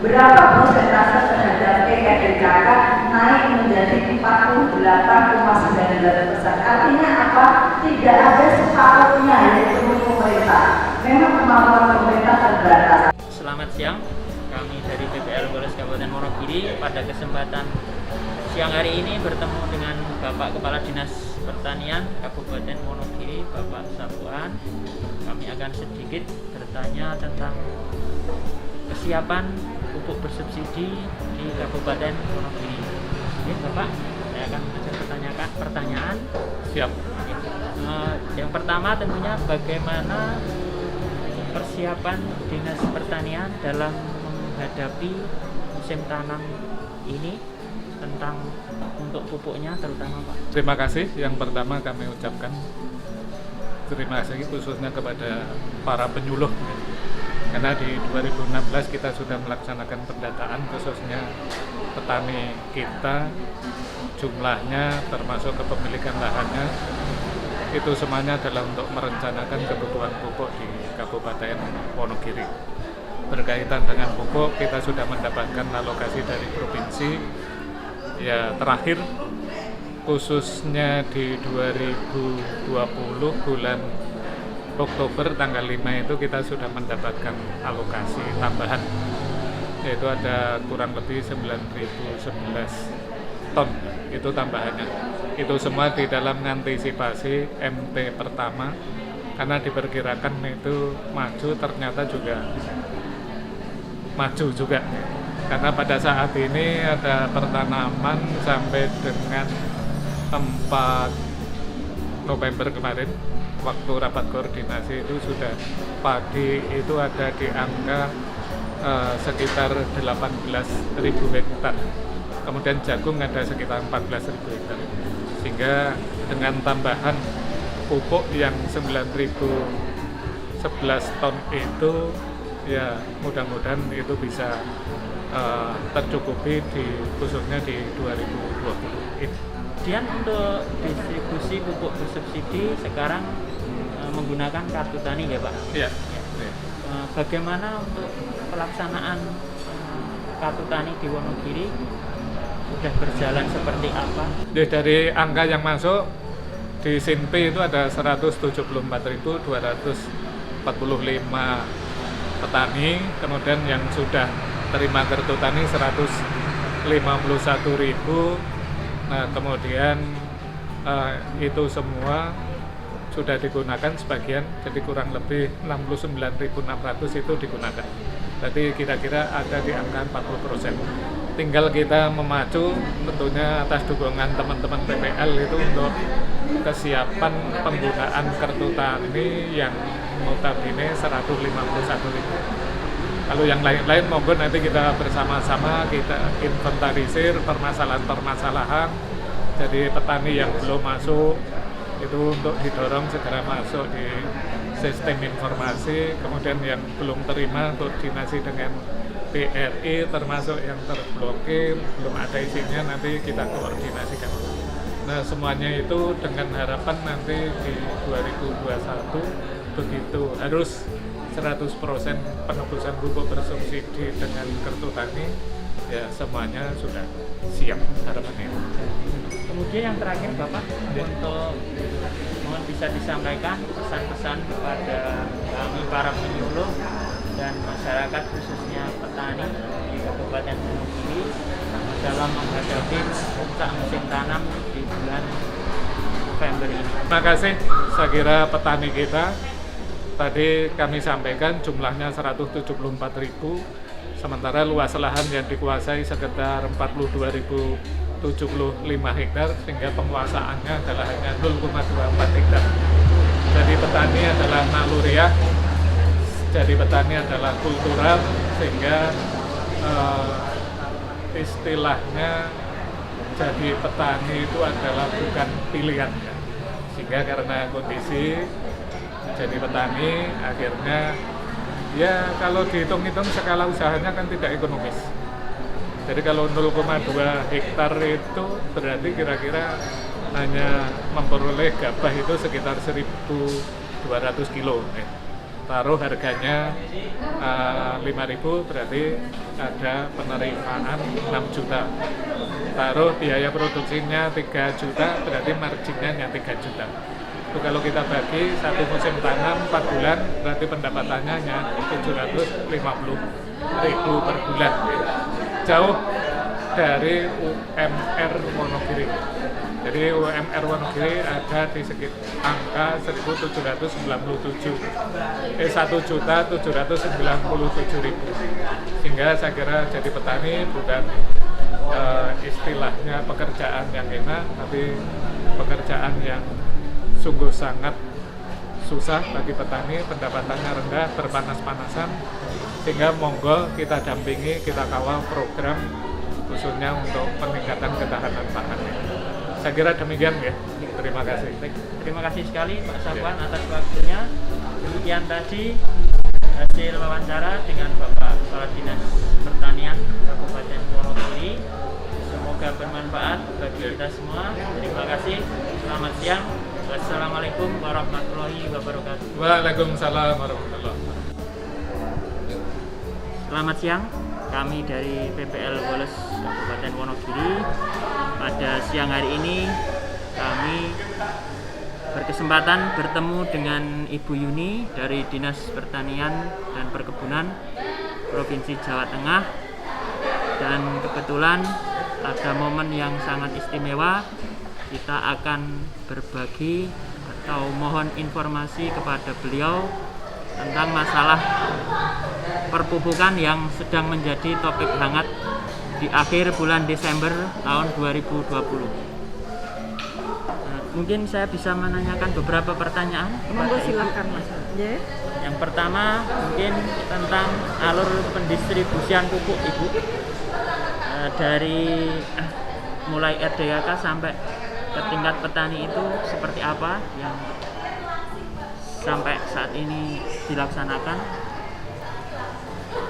Berapa persentase terhadap PKDKK naik menjadi 48,98%. Artinya apa? Tidak ada separuhnya yaitu pemerintah. Memang kemampuan pemerintah terbatas. Selamat siang, kami dari PPL Polres Kabupaten Wonogiri pada kesempatan siang hari ini bertemu dengan Bapak Kepala Dinas Pertanian Kabupaten Wonogiri, Bapak Sapuan. Kami akan sedikit bertanya tentang kesiapan pupuk bersubsidi di Kabupaten Wonogiri. Oke, Bapak, saya akan mengajukan pertanyaan. Siap. Yang pertama tentunya bagaimana persiapan Dinas Pertanian dalam menghadapi musim tanam ini tentang untuk pupuknya terutama, Pak. Terima kasih. Yang pertama kami ucapkan terima kasih khususnya kepada para penyuluh. Karena di 2016 kita sudah melaksanakan pendataan khususnya petani kita, jumlahnya termasuk kepemilikan lahannya, itu semuanya adalah untuk merencanakan kebutuhan pupuk di Kabupaten Wonogiri. Berkaitan dengan pupuk, kita sudah mendapatkan alokasi dari provinsi. Ya, terakhir khususnya di 2020 bulan Oktober tanggal 5 itu kita sudah mendapatkan alokasi tambahan, yaitu ada kurang lebih 9.011 ton itu tambahannya. Itu semua di dalam mengantisipasi MT pertama, karena diperkirakan itu maju, ternyata juga maju juga. Karena pada saat ini ada pertanaman sampai dengan 4 November kemarin, waktu rapat koordinasi itu sudah padi itu ada di angka sekitar 18.000 hektar. Kemudian jagung ada sekitar 14.000 hektar. Sehingga dengan tambahan pupuk yang 9.011 ton itu, ya mudah-mudahan itu bisa tercukupi khususnya di 2020 ini. Kemudian untuk distribusi pupuk bersubsidi sekarang menggunakan kartu tani ya, Pak? Iya. Bagaimana untuk pelaksanaan kartu tani di Wonogiri? Sudah berjalan seperti apa? Dari angka yang masuk di SINP itu ada 174.245 petani, kemudian yang sudah terima kartu tani 151.000. Nah, kemudian itu semua sudah digunakan sebagian, jadi kurang lebih 69.600 itu digunakan. Berarti kira-kira ada di angka 40%. Tinggal kita memacu tentunya atas dukungan teman-teman PPL itu untuk kesiapan penggunaan kartu tani yang notabene 151.000. Kalau yang lain-lain monggo nanti kita bersama-sama kita inventarisir permasalahan-permasalahan. Jadi petani yang belum masuk itu untuk didorong segera masuk di sistem informasi, kemudian yang belum terima untuk dinasi dengan BRI, termasuk yang terblokir belum ada isinya, nanti kita koordinasikan. Nah, semuanya itu dengan harapan nanti di 2021 begitu harus 100% penebusan pupuk bersubsidi dengan kartu tani, ya semuanya sudah siap harapannya. Kemudian yang terakhir, Bapak, untuk mohon bisa disampaikan pesan-pesan kepada kami para penyuluh dan masyarakat khususnya petani di Kabupaten Wonogiri dalam menghadapi puncak musim tanam di bulan November ini. Terima kasih. Saya kira petani kita tadi kami sampaikan jumlahnya 174.000, sementara luas lahan yang dikuasai sekitar 42.075 hektar, sehingga penguasaannya adalah hanya 0,24 hektar. Jadi petani adalah naluriah, jadi petani adalah kultural, sehingga istilahnya jadi petani itu adalah bukan pilihan. Sehingga karena kondisi jadi petani akhirnya ya kalau dihitung-hitung skala usahanya kan tidak ekonomis. Jadi kalau 0,2 hektar itu berarti kira-kira hanya memperoleh gabah itu sekitar 1.200 kilo. taruh harganya 5.000 berarti ada penerimaan 6 juta. Taruh biaya produksinya 3 juta berarti marginnya hanya 3 juta. Itu kalau kita bagi satu musim tanam 4 bulan berarti pendapatannya hanya 750.000 per bulan. Jauh dari UMR Wonogiri. Jadi UMR Wonogiri ada di sekitar angka 1.797, 1.797.000. Sehingga saya kira jadi petani bukan istilahnya pekerjaan yang enak, tapi pekerjaan yang sungguh sangat susah bagi petani, pendapatannya rendah, berpanas-panasan, sehingga monggo kita dampingi, kita kawal program khususnya untuk peningkatan ketahanan pangan. Saya kira demikian ya. Terima kasih. Terima kasih sekali Pak Safwan atas waktunya. Demikian tadi hasil wawancara dengan Bapak Kepala Dinas Pertanian Kabupaten Wonogiri. Semoga bermanfaat bagi kita semua. Terima kasih. Selamat siang. Wassalamualaikum warahmatullahi wabarakatuh. Waalaikumsalam warahmatullahi wabarakatuh. Selamat siang. Kami dari PPL Woles Kabupaten Wonogiri. Pada siang hari ini kami berkesempatan bertemu dengan Ibu Yuni dari Dinas Pertanian dan Perkebunan Provinsi Jawa Tengah, dan kebetulan ada momen yang sangat istimewa. Kita akan berbagi atau mohon informasi kepada beliau tentang masalah perpupukan yang sedang menjadi topik hangat di akhir bulan Desember tahun 2020. Mungkin saya bisa menanyakan beberapa pertanyaan. Monggo silakan Mas. Yeah. Yang pertama mungkin tentang alur pendistribusian pupuk Ibu, dari mulai RDKK sampai ke tingkat petani itu seperti apa yang sampai saat ini dilaksanakan?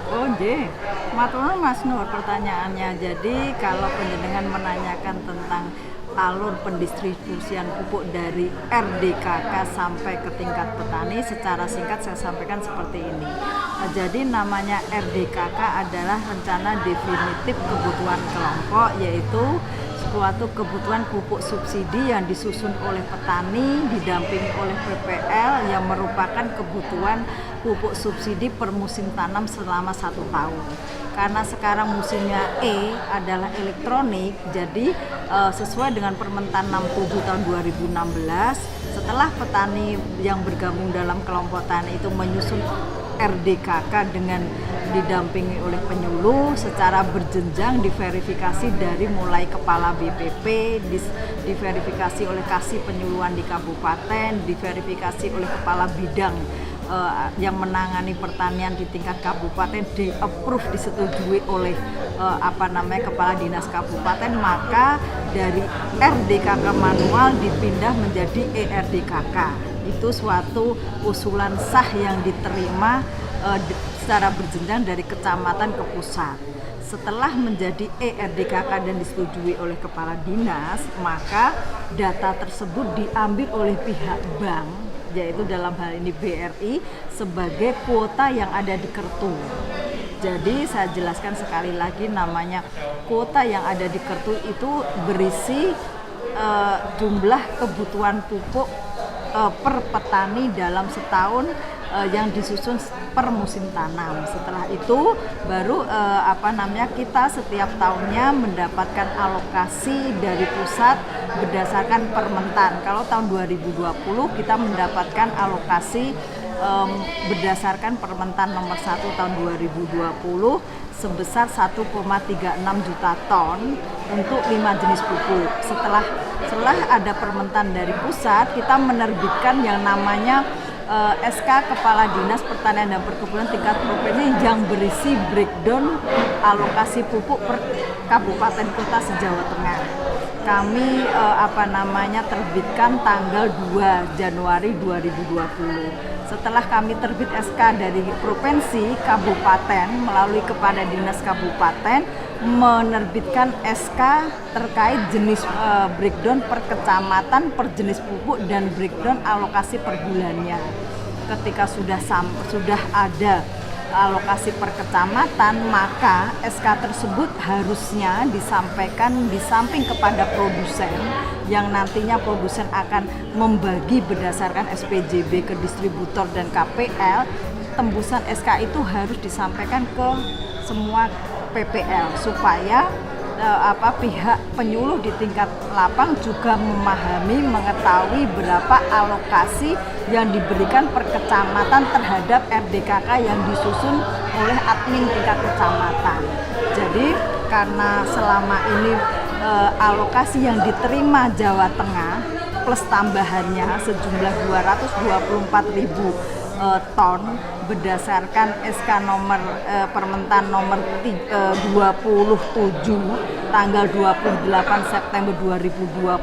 Oh nggih, matur nuwun Mas Nur pertanyaannya. Jadi kalau panjenengan menanyakan tentang alur pendistribusian pupuk dari RDKK sampai ke tingkat petani, secara singkat saya sampaikan seperti ini. Jadi namanya RDKK adalah rencana definitif kebutuhan kelompok, yaitu suatu kebutuhan pupuk subsidi yang disusun oleh petani didampingi oleh PPL yang merupakan kebutuhan pupuk subsidi per musim tanam selama 1 tahun. Karena sekarang musimnya adalah elektronik, jadi sesuai dengan Permentan 67 tahun 2016, setelah petani yang bergabung dalam kelompok tani itu menyusun RDKK dengan didampingi oleh penyuluh secara berjenjang, diverifikasi dari mulai kepala BPP, diverifikasi oleh kasih penyuluhan di kabupaten, diverifikasi oleh kepala bidang yang menangani pertanian di tingkat kabupaten, di-approve, disetujui oleh kepala dinas kabupaten, maka dari RDKK manual dipindah menjadi ERDKK. Itu suatu usulan sah yang diterima secara berjenjang dari kecamatan ke pusat. Setelah menjadi ERDKK dan disetujui oleh kepala dinas, maka data tersebut diambil oleh pihak bank, yaitu dalam hal ini BRI, sebagai kuota yang ada di Kertu. Jadi saya jelaskan sekali lagi, namanya kuota yang ada di Kertu itu berisi jumlah kebutuhan pupuk per petani dalam setahun yang disusun per musim tanam. Setelah itu baru kita setiap tahunnya mendapatkan alokasi dari pusat berdasarkan Permentan. Kalau tahun 2020 kita mendapatkan alokasi berdasarkan Permentan nomor 1 tahun 2020 sebesar 1,36 juta ton untuk 5 jenis pupuk. Setelah ada Permentan dari pusat, kita menerbitkan yang namanya SK Kepala Dinas Pertanian dan Perkebunan tingkat provinsi yang berisi breakdown alokasi pupuk per kabupaten kota se-Jawa Tengah. Kami terbitkan tanggal 2 Januari 2020. Setelah kami terbit SK dari provinsi, kabupaten melalui kepada dinas kabupaten menerbitkan SK terkait jenis breakdown per kecamatan, per jenis pupuk, dan breakdown alokasi per bulannya. ketika sudah ada alokasi per kecamatan, maka SK tersebut harusnya disampaikan di samping kepada produsen yang nantinya produsen akan membagi berdasarkan SPJB ke distributor dan KPL. Tembusan SK itu harus disampaikan ke semua PPL supaya pihak penyuluh di tingkat lapang juga memahami, mengetahui berapa alokasi yang diberikan per kecamatan terhadap RDKK yang disusun oleh admin tingkat kecamatan. Jadi karena selama ini alokasi yang diterima Jawa Tengah plus tambahannya sejumlah 224.000 ton berdasarkan SK nomor Permentan nomor 27 tanggal 28 September 2020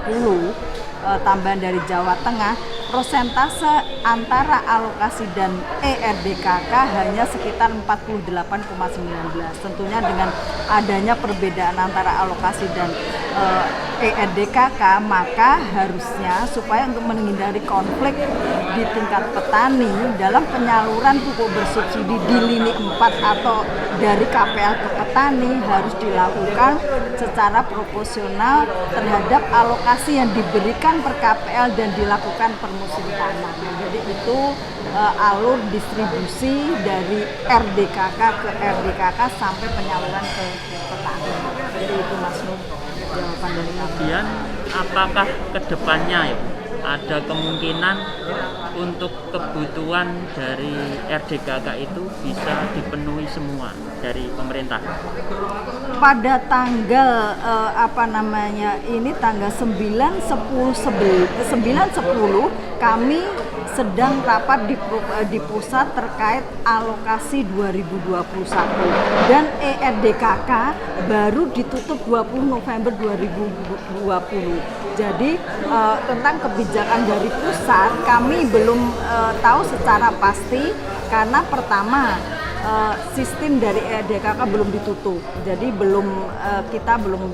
tambahan dari Jawa Tengah, persentase antara alokasi dan ERDKK hanya sekitar 48,19. Tentunya dengan adanya perbedaan antara alokasi dan ERDKK, maka harusnya supaya untuk menghindari konflik di tingkat petani dalam penyaluran pupuk bersubsidi di lini 4 atau dari KPL ke petani harus dilakukan secara proporsional terhadap alokasi yang diberikan per KPL dan dilakukan per musim tanam. Jadi itu alur distribusi dari RDKK ke RDKK sampai penyaluran ke petani. Jadi itu Mas Nur jawaban dari kami. Kemudian apakah kedepannya ada kemungkinan untuk kebutuhan dari RDKK itu bisa dipenuhi semua dari pemerintah? Pada tanggal tanggal 9, 10 kami sedang rapat di pusat terkait alokasi 2021 dan ERDKK baru ditutup 20 November 2020. Jadi tentang kebijakan dari pusat kami belum tahu secara pasti karena pertama sistem dari ERDKK belum ditutup, jadi kita belum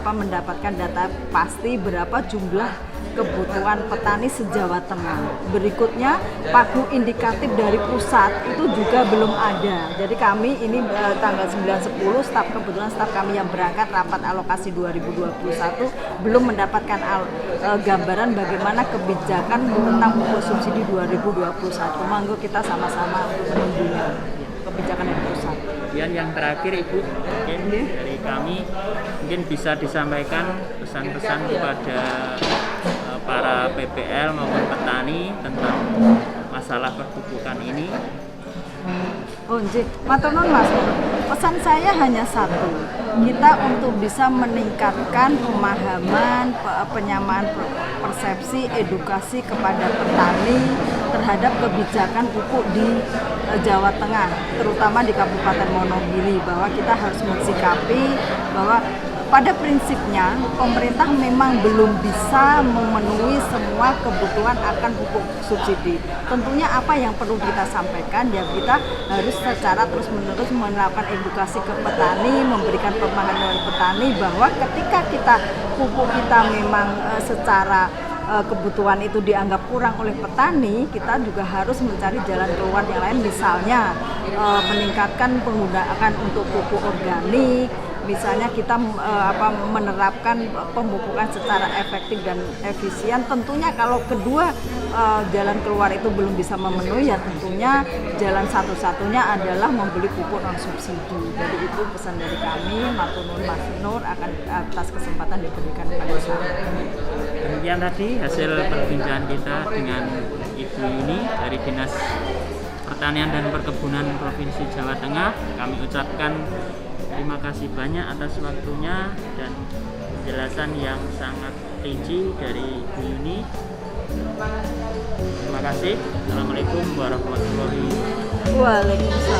mendapatkan data pasti berapa jumlah kebutuhan petani se-Jawa Tengah. Berikutnya pagu indikatif dari pusat itu juga belum ada. Jadi kami ini tanggal 9-10 kebetulan staf kami yang berangkat rapat alokasi 2021 belum mendapatkan gambaran bagaimana kebijakan tentang pupuk subsidi 2021. Monggo kita sama-sama menunggunya kebijakan dari pusat. Kemudian yang terakhir Ibu, mungkin dari kami mungkin bisa disampaikan pesan-pesan kepada para PPL maupun petani tentang masalah perpupukan ini. Oh, matur nuwun Mas. Pesan saya hanya satu. Kita untuk bisa meningkatkan pemahaman, penyamaan persepsi, edukasi kepada petani terhadap kebijakan pupuk di Jawa Tengah, terutama di Kabupaten Wonogiri, bahwa kita harus mensikapi bahwa pada prinsipnya pemerintah memang belum bisa memenuhi semua kebutuhan akan pupuk subsidi. Tentunya apa yang perlu kita sampaikan ya kita harus secara terus-menerus melakukan edukasi ke petani, memberikan pemahaman kepada petani bahwa ketika pupuk kita memang secara kebutuhan itu dianggap kurang oleh petani, kita juga harus mencari jalan keluar yang lain, misalnya meningkatkan penggunaan untuk pupuk organik. Misalnya kita menerapkan pemupukan secara efektif dan efisien. Tentunya kalau kedua jalan keluar itu belum bisa memenuhi, ya tentunya jalan satu-satunya adalah membeli pupuk non subsidi. Jadi itu pesan dari kami. Matur nuwun Mas Nur akan atas kesempatan diberikan kepada saya. Demikian tadi hasil perbincangan kita dengan Ibu Yuni dari Dinas Pertanian dan Perkebunan Provinsi Jawa Tengah. Kami ucapkan terima kasih banyak atas waktunya dan penjelasan yang sangat rinci dari Bu Yuni. Terima kasih. Assalamualaikum warahmatullahi wabarakatuh. Waalaikumsalam.